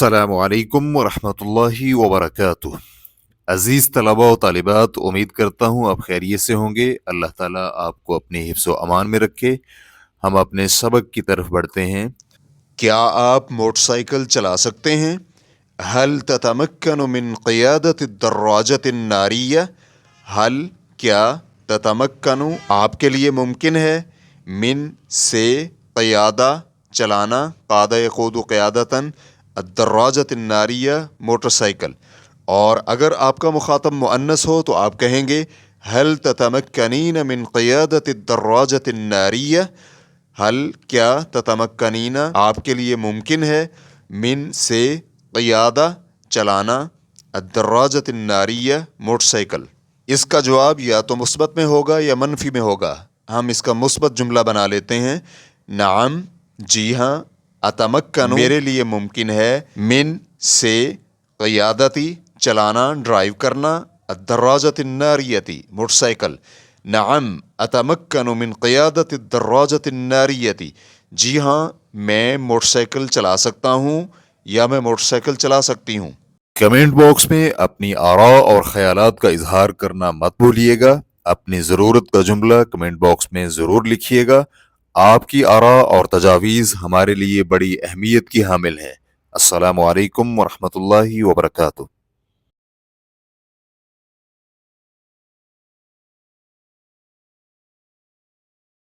السلام علیکم ورحمۃ اللہ وبرکاتہ۔ عزیز طلباء و طالبات، امید کرتا ہوں آپ خیریت سے ہوں گے۔ اللہ تعالیٰ آپ کو اپنے حفظ و امان میں رکھے۔ ہم اپنے سبق کی طرف بڑھتے ہیں۔ کیا آپ موٹر سائیکل چلا سکتے ہیں؟ هل تتمکن من قیادت الدراجة الناریہ؟ حل کیا تتمکن آپ کے لیے ممکن ہے، من سے قیادہ چلانا، قادہ یقود قیادتاً، الدراجة الناریہ موٹر سائیکل۔ اور اگر آپ کا مخاطب مؤنث ہو تو آپ کہیں گے هل تتمکنین من قیادت الدراجة الناریہ؟ حل کیا تتمکنین آپ کے لیے ممکن ہے، من سے قیادہ چلانا، الدراجة الناریہ موٹر سائیکل۔ اس کا جواب یا تو مثبت میں ہوگا یا منفی میں ہوگا۔ ہم اس کا مثبت جملہ بنا لیتے ہیں، نعم جی ہاں، اتمکن میرے لیے ممکن ہے، من سے قیادتی چلانا، ڈرائیو کرنا، الدراجة الناریتی موٹر سائیکل۔ نعم اتمکن من قیادت الدراجة الناریتی، جی ہاں میں موٹر سائیکل چلا سکتا ہوں یا میں موٹر سائیکل چلا سکتی ہوں۔ کمنٹ باکس میں اپنی آراء اور خیالات کا اظہار کرنا مت بھولیے گا۔ اپنی ضرورت کا جملہ کمنٹ باکس میں ضرور لکھیے گا۔ آپ کی آراء اور تجاویز ہمارے لیے بڑی اہمیت کی حامل ہیں۔ السلام علیکم ورحمۃ اللہ وبرکاتہ۔